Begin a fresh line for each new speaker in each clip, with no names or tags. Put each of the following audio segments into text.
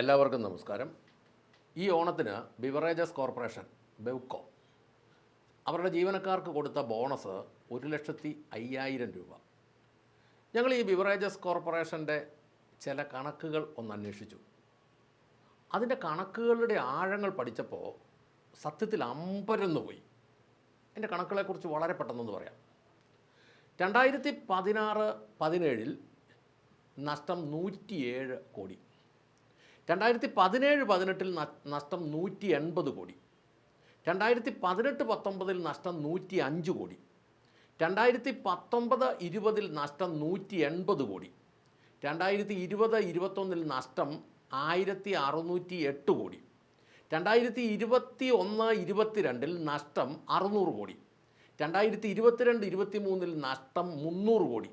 എല്ലാവർക്കും നമസ്കാരം. ഈ ഓണത്തിന് ബിവറേജസ് കോർപ്പറേഷൻ ബെവ്കോ അവരുടെ ജീവനക്കാർക്ക് കൊടുത്ത ബോണസ് 1,05,000 രൂപ. ഞങ്ങൾ ഈ ബിവറേജസ് കോർപ്പറേഷൻ്റെ ചില കണക്കുകൾ ഒന്ന് അന്വേഷിച്ചു. അതിൻ്റെ കണക്കുകളുടെ ആഴങ്ങൾ പഠിച്ചപ്പോൾ സത്യത്തിൽ അമ്പരന്ന് പോയി. എൻ്റെ കണക്കുകളെക്കുറിച്ച് വളരെ പെട്ടെന്നൊന്ന് പറയാം. 2016-17 നഷ്ടം 107 കോടി, 2017-18 നഷ്ടം 180 കോടി, 2018-19 നഷ്ടം 105 കോടി, 2019-20 നഷ്ടം 180 കോടി, 2020-21 നഷ്ടം 1,608 കോടി, 2021-22 നഷ്ടം 600 കോടി, 2022-23 നഷ്ടം 300 കോടി,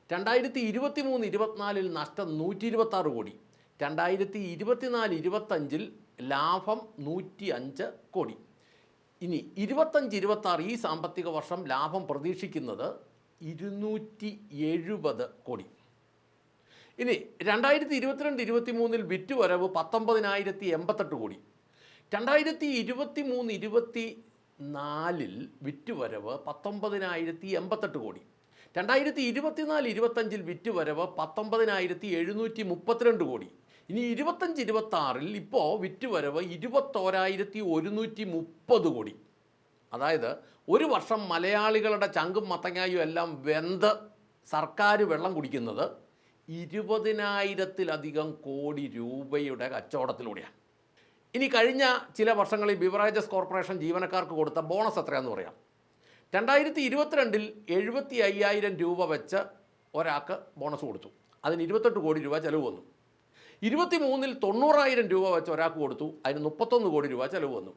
2023-24 നഷ്ടം 126 കോടി, 2024-25 ലാഭം 105 കോടി. ഇനി 25-26 ഈ സാമ്പത്തിക വർഷം ലാഭം പ്രതീക്ഷിക്കുന്നത് 270 കോടി. ഇനി 2022-23 വിറ്റുവരവ് 19,088 കോടി, 2023-24 വിറ്റുവരവ് 19,088 കോടി, 2024-25 വിറ്റുവരവ് 19,732 കോടി. ഇനി 25-26 ഇപ്പോൾ വിറ്റുവരവ് 21,130 കോടി. അതായത് ഒരു വർഷം മലയാളികളുടെ ചങ്കും മത്തങ്ങായും എല്ലാം വെന്ത് സർക്കാർ വെള്ളം കുടിക്കുന്നത് 20,000-ലധികം കോടി രൂപയുടെ കച്ചവടത്തിലൂടെയാണ്. ഇനി കഴിഞ്ഞ ചില വർഷങ്ങളിൽ ബിവറേജസ് കോർപ്പറേഷൻ ജീവനക്കാർക്ക് കൊടുത്ത ബോണസ് എത്രയാണെന്ന് പറയാം. 2022 75,000 രൂപ വെച്ച് ഒരാൾക്ക് ബോണസ് കൊടുത്തു. അതിന് 28 കോടി രൂപ ചിലവ് വന്നു. 23 90,000 രൂപ വെച്ച് ഒരാൾക്ക് കൊടുത്തു. അതിന് 31 കോടി രൂപ ചിലവ് വന്നു.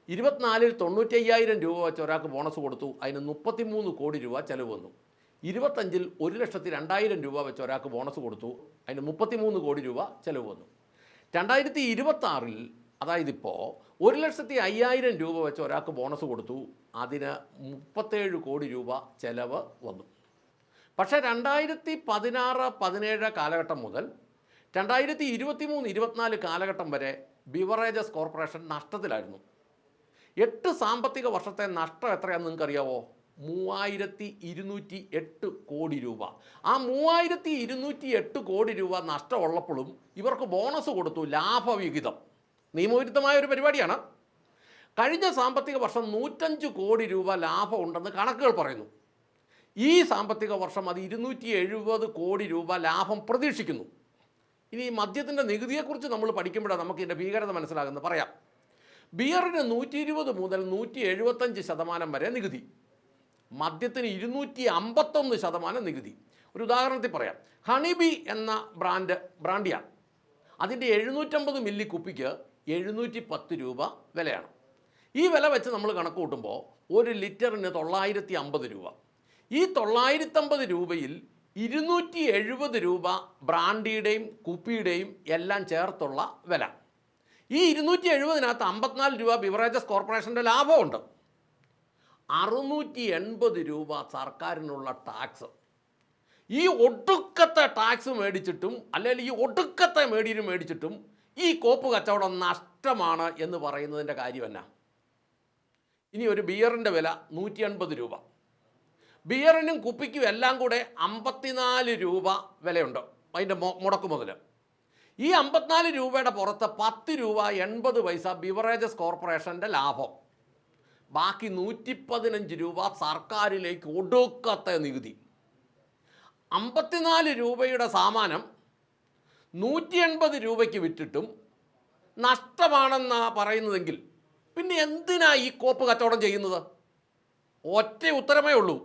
24 95,000 രൂപ വെച്ച് ഒരാൾക്ക് ബോണസ് കൊടുത്തു. അതിന് 33 കോടി രൂപ ചിലവ് വന്നു. 25 1,02,000 രൂപ വെച്ച് ഒരാൾക്ക് ബോണസ് കൊടുത്തു. അതിന് 33 കോടി രൂപ ചിലവ് വന്നു. 2026 അതായത് ഇപ്പോൾ 1,05,000 രൂപ വെച്ച് ഒരാൾക്ക് ബോണസ് കൊടുത്തു. അതിന് 37 കോടി രൂപ ചിലവ് വന്നു. പക്ഷേ 2016-17 കാലഘട്ടം മുതൽ 2023-24 കാലഘട്ടം വരെ ബിവറേജസ് കോർപ്പറേഷൻ നഷ്ടത്തിലായിരുന്നു. 8 സാമ്പത്തിക വർഷത്തെ നഷ്ടം എത്രയാണെന്ന് നിങ്ങൾക്കറിയാവോ? 3,208 കോടി രൂപ. ആ 3,208 കോടി രൂപ നഷ്ടമുള്ളപ്പോഴും ഇവർക്ക് ബോണസ് കൊടുത്തു. ലാഭവിഹിതം നിയമവിരുദ്ധമായ ഒരു പരിപാടിയാണ്. കഴിഞ്ഞ സാമ്പത്തിക വർഷം 105 കോടി രൂപ ലാഭം ഉണ്ടെന്ന് കണക്കുകൾ പറയുന്നു. ഈ സാമ്പത്തിക വർഷം അത് 270 കോടി രൂപ ലാഭം പ്രതീക്ഷിക്കുന്നു. ഇനി മദ്യത്തിൻ്റെ നികുതിയെക്കുറിച്ച് നമ്മൾ പഠിക്കുമ്പോഴാണ് നമുക്ക് ഇതിൻ്റെ ഭീകരത മനസ്സിലാകുന്നത്. പറയാം. ബിയറിന് 120 മുതൽ 175% വരെ നികുതി, മദ്യത്തിന് 251% നികുതി. ഒരു ഉദാഹരണത്തിൽ പറയാം. ഹണിബി എന്ന ബ്രാൻഡിയാണ്. അതിൻ്റെ 750 മില്ലി കുപ്പിക്ക് 710 രൂപ വിലയാണ്. ഈ വില വെച്ച് നമ്മൾ കണക്ക് കൂട്ടുമ്പോൾ 1 ലിറ്ററിന് 950 രൂപ. ഈ 950 രൂപയിൽ 270 രൂപ ബ്രാൻഡിയുടെയും കുപ്പിയുടെയും എല്ലാം ചേർത്തുള്ള വില. ഈ 270-നകത്ത് 54 രൂപ ബിവറേജസ് കോർപ്പറേഷൻ്റെ ലാഭമുണ്ട്. 680 രൂപ സർക്കാരിനുള്ള ടാക്സ്. ഈ ഒടുക്കത്തെ ടാക്സ് മേടിച്ചിട്ടും അല്ലെങ്കിൽ ഈ ഒടുക്കത്തെ മേടിച്ചിട്ടും ഈ കോപ്പ് കച്ചവടം നഷ്ടമാണ് എന്ന് പറയുന്നതിൻ്റെ കാര്യം എന്നാ? ഇനി ഒരു ബിയറിൻ്റെ വില 180 രൂപ. ബിയറിനും കുപ്പിക്കും എല്ലാം കൂടെ 54 രൂപ വിലയുണ്ട് അതിൻ്റെ മുടക്ക് മുതൽ. ഈ 54 രൂപയുടെ പുറത്ത് 10 രൂപ 80 പൈസ ബിവറേജസ് കോർപ്പറേഷൻ്റെ ലാഭം. ബാക്കി 115 രൂപ സർക്കാരിലേക്ക് ഒടുക്കത്തെ നികുതി. 54 രൂപയുടെ സാമാനം 180 രൂപയ്ക്ക് വിറ്റിട്ടും നഷ്ടമാണെന്നാണ് പറയുന്നതെങ്കിൽ പിന്നെ എന്തിനാ ഈ കോപ്പ് കച്ചവടം ചെയ്യുന്നത്? ഒറ്റ ഉത്തരമേ ഉള്ളൂ.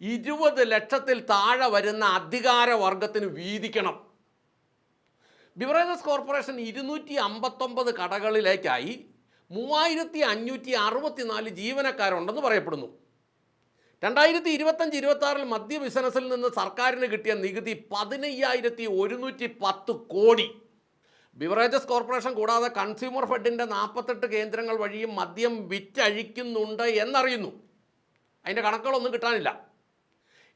20 ലക്ഷത്തിൽ താഴെ വരുന്ന അധികാരവർഗത്തിന് വീതിക്കണം. ബിവറേജസ് കോർപ്പറേഷൻ 259 കടകളിലേക്കായി 3,564 ജീവനക്കാരുണ്ടെന്ന് പറയപ്പെടുന്നു. 2025-26 മദ്യ ബിസിനസ്സിൽ നിന്ന് സർക്കാരിന് കിട്ടിയ നികുതി 15,110 കോടി. ബിവറേജസ് കോർപ്പറേഷൻ കൂടാതെ കൺസ്യൂമർ ഫെഡിൻ്റെ 48 കേന്ദ്രങ്ങൾ വഴിയും മദ്യം വിറ്റഴിക്കുന്നുണ്ട് എന്നറിയുന്നു. അതിൻ്റെ കണക്കുകളൊന്നും കിട്ടാനില്ല.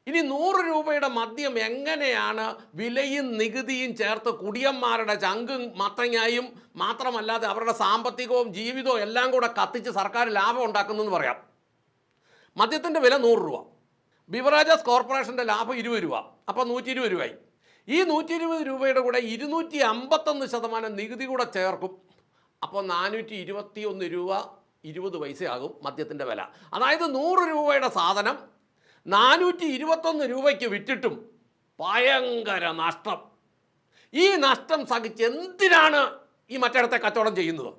ഇനി 100 രൂപയുടെ മദ്യം എങ്ങനെയാണ് വിലയും നികുതിയും ചേർത്ത് കുടിയന്മാരുടെ ചങ്കും മത്തങ്ങായും മാത്രമല്ലാതെ അവരുടെ സാമ്പത്തികവും ജീവിതവും എല്ലാം കൂടെ കത്തിച്ച് സർക്കാർ ലാഭം ഉണ്ടാക്കുന്നതെന്ന് പറയാം. മദ്യത്തിൻ്റെ വില 100 രൂപ, ബിവറേജസ് കോർപ്പറേഷൻ്റെ ലാഭം 20 രൂപ, അപ്പോൾ 120 രൂപയായി. ഈ 120 രൂപയുടെ കൂടെ 251% നികുതി കൂടെ ചേർക്കും, അപ്പോൾ 421 രൂപ 20 പൈസയാകും മദ്യത്തിൻ്റെ വില. അതായത് 100 രൂപയുടെ സാധനം 421 രൂപയ്ക്ക് വിറ്റിട്ടും ഭയങ്കര നഷ്ടം. ഈ നഷ്ടം സഹിച്ച് എന്തിനാണ് ഈ മറ്റിടത്തെ കച്ചവടം ചെയ്യുന്നത്?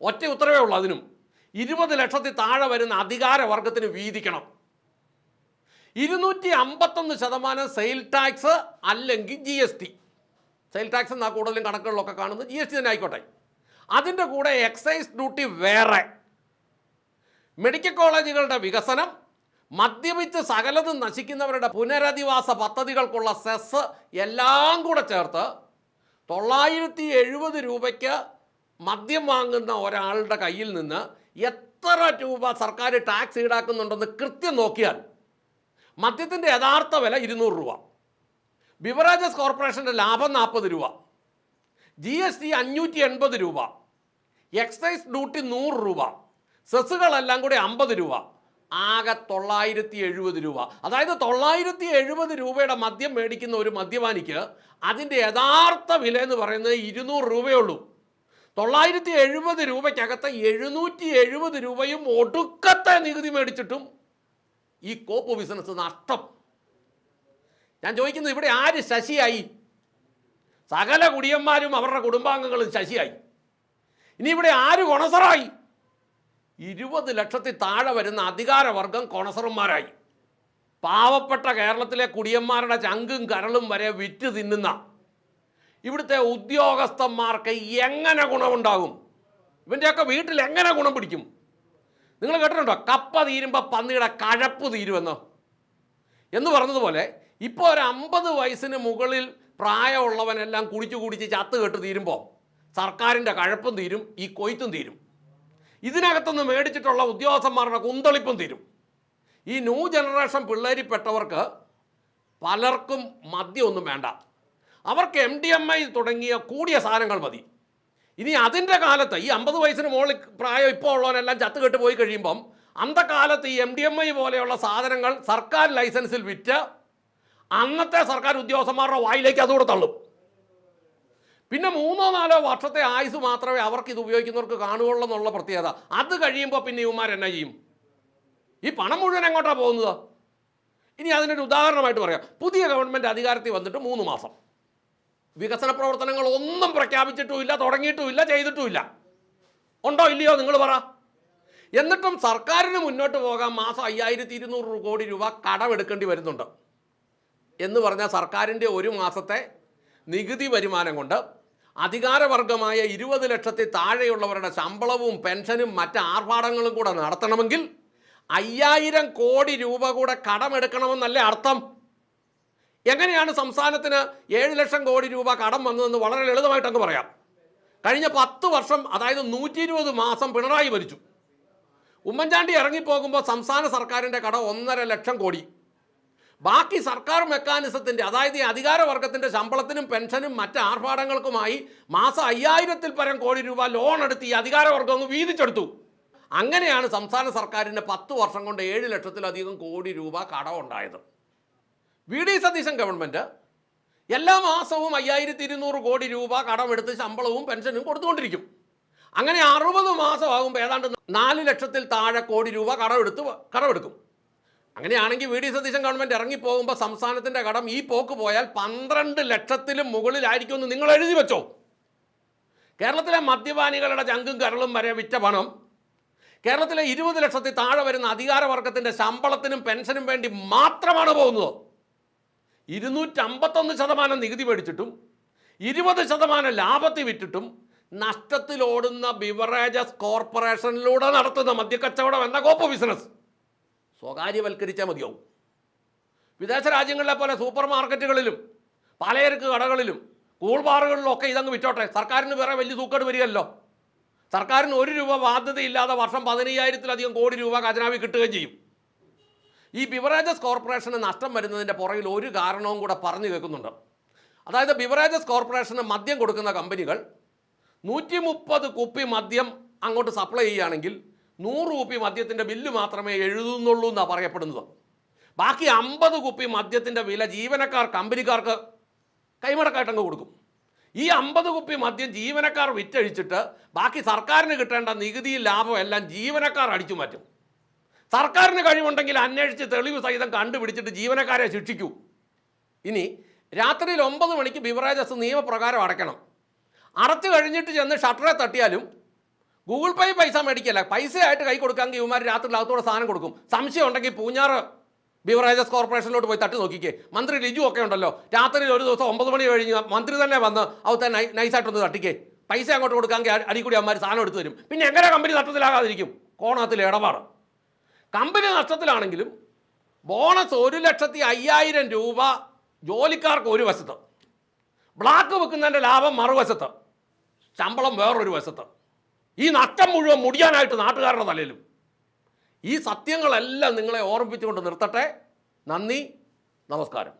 ഒറ്റ ഉത്തരവേ ഉള്ളൂ അതിനും. 20 ലക്ഷത്തിൽ താഴെ വരുന്ന അധികാരവർഗത്തിന് വീതിക്കണം. 251% സെയിൽ ടാക്സ് അല്ലെങ്കിൽ GST. സെയിൽ ടാക്സ് എന്നാ കൂടുതലും കണക്കുകളിലൊക്കെ കാണുന്നത്, GST തന്നെ ആയിക്കോട്ടെ. അതിൻ്റെ കൂടെ എക്സൈസ് ഡ്യൂട്ടി വേറെ, മെഡിക്കൽ കോളേജുകളുടെ വികസനം, മദ്യപിച്ച് സകലതും നശിക്കുന്നവരുടെ പുനരധിവാസ പദ്ധതികൾക്കുള്ള സെസ് എല്ലാം കൂടെ ചേർത്ത് 970 രൂപയ്ക്ക് മദ്യം വാങ്ങുന്ന ഒരാളുടെ കയ്യിൽ നിന്ന് എത്ര രൂപ സർക്കാർ ടാക്സ് ഈടാക്കുന്നുണ്ടെന്ന് കൃത്യം നോക്കിയാൽ മദ്യത്തിൻ്റെ യഥാർത്ഥ വില 200 രൂപ, ബിവറേജസ് കോർപ്പറേഷൻ്റെ ലാഭം 40 രൂപ, GST 580 രൂപ, എക്സൈസ് ഡ്യൂട്ടി 100 രൂപ, സെസ്സുകളെല്ലാം കൂടി 50 രൂപ, ആകെ 970 രൂപ. അതായത് 970 രൂപയുടെ മദ്യം മേടിക്കുന്ന ഒരു മദ്യപാനിക്ക് അതിൻ്റെ യഥാർത്ഥ വില എന്ന് പറയുന്നത് 200 രൂപയേ ഉള്ളൂ. 970 രൂപയ്ക്കകത്ത് 770 രൂപയും ഒടുക്കത്തെ നികുതി മേടിച്ചിട്ടും ഈ കോപ്പ് ബിസിനസ് നഷ്ടം. ഞാൻ ചോദിക്കുന്നത്, ഇവിടെ ആര് ശശിയായി? സകല കുടിയന്മാരും അവരുടെ കുടുംബാംഗങ്ങളും ശശിയായി. ഇനി ഇവിടെ ആര് കൊണസറായി? 20 ലക്ഷത്തിൽ താഴെ വരുന്ന അധികാരവർഗം കൊണസറന്മാരായി. പാവപ്പെട്ട കേരളത്തിലെ കുടിയന്മാരുടെ ചങ്കും കരളും വരെ വിറ്റ് തിന്നുന്ന ഇവിടുത്തെ ഉദ്യോഗസ്ഥന്മാർക്ക് എങ്ങനെ ഗുണമുണ്ടാകും? ഇവൻ്റെയൊക്കെ വീട്ടിൽ എങ്ങനെ ഗുണം പിടിക്കും? നിങ്ങൾ കേട്ടിട്ടുണ്ടോ, കപ്പ തീരുമ്പോൾ പന്നിയുടെ കഴപ്പ് തീരുമെന്ന് എന്ന് പറഞ്ഞതുപോലെ ഇപ്പോൾ ഒരു 50 വയസ്സിന് മുകളിൽ പ്രായമുള്ളവനെല്ലാം കുടിച്ച് ചത്ത് കെട്ട് തീരുമ്പോൾ സർക്കാരിൻ്റെ കഴപ്പും തീരും, ഈ കൊയ്ത്തും തീരും. ഇതിനകത്തുനിന്ന് മേടിച്ചിട്ടുള്ള ഉദ്യോഗസ്ഥന്മാരുടെ കുന്തളിപ്പും തീരും. ഈ ന്യൂ ജനറേഷൻ പിള്ളേരിൽപ്പെട്ടവർക്ക് പലർക്കും മദ്യമൊന്നും വേണ്ട. അവർക്ക് MDMA തുടങ്ങിയ കൂടിയ സാധനങ്ങൾ മതി. ഇനി അതിൻ്റെ കാലത്ത് ഈ 50 വയസ്സിന് മുകളിൽ പ്രായം ഇപ്പോൾ ഉള്ളവനെല്ലാം ചത്തുകെട്ട് പോയി കഴിയുമ്പം അന്തകാലത്ത് ഈ MDMA പോലെയുള്ള സാധനങ്ങൾ സർക്കാർ ലൈസൻസിൽ വിറ്റ് അന്നത്തെ സർക്കാർ ഉദ്യോഗസ്ഥന്മാരുടെ വായിലേക്ക് അതുകൂടെ തള്ളും. പിന്നെ 3-4 വർഷത്തെ ആയുസ് മാത്രമേ അവർക്ക് ഇത് ഉപയോഗിക്കുന്നവർക്ക് കാണുകയുള്ളൂ എന്നുള്ള പ്രത്യേകത. അത് കഴിയുമ്പോൾ പിന്നെ ഇവന്മാർ എന്നാ ചെയ്യും? ഈ പണം മുഴുവൻ എങ്ങോട്ടാണ് പോകുന്നത്? ഇനി അതിനൊരു ഉദാഹരണമായിട്ട് പറയാം. പുതിയ ഗവൺമെൻറ് അധികാരത്തിൽ വന്നിട്ട് 3 മാസം. വികസന പ്രവർത്തനങ്ങൾ ഒന്നും പ്രഖ്യാപിച്ചിട്ടുമില്ല, തുടങ്ങിയിട്ടുമില്ല, ചെയ്തിട്ടുമില്ല. ഉണ്ടോ ഇല്ലയോ നിങ്ങൾ പറ. എന്നിട്ടും സർക്കാരിന് മുന്നോട്ട് പോകാൻ മാസം 5200 കോടി രൂപ കടമെടുക്കേണ്ടി വരുന്നുണ്ട്. എന്ന് പറഞ്ഞാൽ സർക്കാരിൻ്റെ ഒരു മാസത്തെ നികുതി വരുമാനം കൊണ്ട് അധികാരവർഗമായ 20 ലക്ഷത്തിൽ താഴെയുള്ളവരുടെ ശമ്പളവും പെൻഷനും മറ്റ് ആർഭാടങ്ങളും കൂടെ നടത്തണമെങ്കിൽ 5000 കോടി രൂപ കൂടെ കടമെടുക്കണമെന്നല്ലേ അർത്ഥം? എങ്ങനെയാണ് സംസ്ഥാനത്തിന് 7 ലക്ഷം കോടി രൂപ കടം വന്നതെന്ന് വളരെ ലളിതമായിട്ടങ്ങ് പറയാം. കഴിഞ്ഞ 10 വർഷം, അതായത് 120 മാസം പിണറായി ഭരിച്ചു. ഉമ്മൻചാണ്ടി ഇറങ്ങിപ്പോകുമ്പോൾ സംസ്ഥാന സർക്കാരിൻ്റെ കടം 1.5 ലക്ഷം കോടി. ബാക്കി സർക്കാർ മെക്കാനിസത്തിൻ്റെ, അതായത് ഈ അധികാരവർഗത്തിൻ്റെ ശമ്പളത്തിനും പെൻഷനും മറ്റ് ആർഭാടങ്ങൾക്കുമായി മാസം 5000-ൽ പരം കോടി രൂപ ലോൺ എടുത്ത് ഈ അധികാരവർഗം ഒന്ന് വീതിച്ചെടുത്തു. അങ്ങനെയാണ് സംസ്ഥാന സർക്കാരിൻ്റെ 10 വർഷം കൊണ്ട് 7 ലക്ഷത്തിലധികം കോടി രൂപ കടം ഉണ്ടായത്. VD സതീശൻ ഗവൺമെൻറ് എല്ലാ മാസവും 5200 കോടി രൂപ കടമെടുത്ത് ശമ്പളവും പെൻഷനും കൊടുത്തുകൊണ്ടിരിക്കും. അങ്ങനെ 60 മാസമാകുമ്പോൾ ഏതാണ്ട് 4 ലക്ഷത്തിൽ താഴെ കോടി രൂപ കടമെടുക്കും. അങ്ങനെയാണെങ്കിൽ VD സതീശൻ ഗവൺമെൻറ് ഇറങ്ങിപ്പോകുമ്പോൾ സംസ്ഥാനത്തിൻ്റെ കടം ഈ പോക്ക് പോയാൽ 12 ലക്ഷത്തിലും മുകളിലായിരിക്കുമെന്ന് നിങ്ങൾ എഴുതി വെച്ചോ. കേരളത്തിലെ മദ്യപാനികളുടെ ചങ്കും കരളും വരെ വിറ്റ പണം കേരളത്തിലെ 20 ലക്ഷത്തിൽ താഴെ വരുന്ന അധികാരവർഗത്തിൻ്റെ ശമ്പളത്തിനും പെൻഷനും വേണ്ടി മാത്രമാണ് പോകുന്നത്. 251% നികുതി മേടിച്ചിട്ടും 20% ലാഭത്തിൽ വിറ്റിട്ടും നഷ്ടത്തിലോടുന്ന ബിവറേജസ് കോർപ്പറേഷനിലൂടെ നടത്തുന്ന മദ്യക്കച്ചവടം എന്ന കോപ്പ് ബിസിനസ് സ്വകാര്യവൽക്കരിച്ചാൽ മതിയാവും. വിദേശ രാജ്യങ്ങളിലെ പോലെ സൂപ്പർ മാർക്കറ്റുകളിലും പലചരക്ക് കടകളിലും കൂൾ ബാറുകളിലും ഒക്കെ ഇതങ്ങ് വിറ്റോട്ടെ. സർക്കാരിന് വേറെ വലിയ സൂക്കേട് വരികയല്ലോ. സർക്കാരിന് 1 രൂപ ബാധ്യതയില്ലാതെ വർഷം 15000-ലധികം കോടി രൂപ ഖജനാവിൽ കിട്ടുകയും ചെയ്യും. ഈ ബിവറേജസ് കോർപ്പറേഷന് നഷ്ടം വരുന്നതിൻ്റെ പുറകിൽ ഒരു കാരണവും കൂടെ പറഞ്ഞു കേൾക്കുന്നുണ്ട്. അതായത് ബിവറേജസ് കോർപ്പറേഷന് മദ്യം കൊടുക്കുന്ന കമ്പനികൾ 130 കുപ്പി മദ്യം അങ്ങോട്ട് സപ്ലൈ ചെയ്യുകയാണെങ്കിൽ 100 കുപ്പി മദ്യത്തിൻ്റെ ബില്ല് മാത്രമേ എഴുതുന്നുള്ളൂ എന്നാണ് പറയപ്പെടുന്നത്. ബാക്കി 50 കുപ്പി മദ്യത്തിൻ്റെ വില ജീവനക്കാർ കമ്പനിക്കാർക്ക് കൈമടക്കായിട്ടങ്ങ് കൊടുക്കും. ഈ 50 കുപ്പി മദ്യം ജീവനക്കാർ വിറ്റഴിച്ചിട്ട് ബാക്കി സർക്കാരിന് കിട്ടേണ്ട നികുതിയും ലാഭം എല്ലാം ജീവനക്കാർ അടിച്ചു മാറ്റും. സർക്കാരിന് കഴിവുണ്ടെങ്കിൽ അന്വേഷിച്ച് തെളിവ് സഹിതം കണ്ടുപിടിച്ചിട്ട് ജീവനക്കാരെ ശിക്ഷിക്കൂ. ഇനി രാത്രിയിൽ 9 മണിക്ക് ബിവറേജസ് നിയമപ്രകാരം അടയ്ക്കണം. അടച്ചു കഴിഞ്ഞിട്ട് ചെന്ന് ഷട്ടറെ തട്ടിയാലും ഗൂഗിൾ പേ പൈസ മേടിക്കല്ല, പൈസയായിട്ട് കൈ കൊടുക്കാമെങ്കിൽ ഇവന്മാർ രാത്രിയിൽ അകത്തോടെ സാധനം കൊടുക്കും. സംശയം ഉണ്ടെങ്കിൽ പൂഞ്ഞാറ് ബിവറേജസ് കോർപ്പറേഷനിലോട്ട് പോയി തട്ടി നോക്കിക്കേ. മന്ത്രി ലിജു ഒക്കെ ഉണ്ടല്ലോ, രാത്രിയിൽ ഒരു ദിവസം 9 മണി കഴിഞ്ഞ് മന്ത്രി തന്നെ വന്ന് അവിടുത്തെ നൈസായിട്ടൊന്ന് തട്ടിക്കേ. പൈസ അങ്ങോട്ട് കൊടുക്കാമെങ്കിൽ അടി കൂടി അവന്മാർ സാധനം എടുത്തു തരും. പിന്നെ എങ്ങനെ കമ്പനി നഷ്ടത്തിലാകാതിരിക്കും? കോണത്തിൽ ഇടപാട്. കമ്പനി നഷ്ടത്തിലാണെങ്കിലും ബോണസ് 1,05,000 രൂപ ജോലിക്കാർക്ക് ഒരു വശത്ത്, ബ്ലാക്ക് വെക്കുന്നതിൻ്റെ ലാഭം മറുവശത്ത്, ശമ്പളം വേറൊരു വശത്ത്. ഈ നഷ്ടം മുഴുവൻ മുടിയാനായിട്ട് നാട്ടുകാരുടെ തലയിലും. ഈ സത്യങ്ങളെല്ലാം നിങ്ങളെ ഓർമ്മിപ്പിച്ചുകൊണ്ട് നിർത്തട്ടെ. നന്ദി, നമസ്കാരം.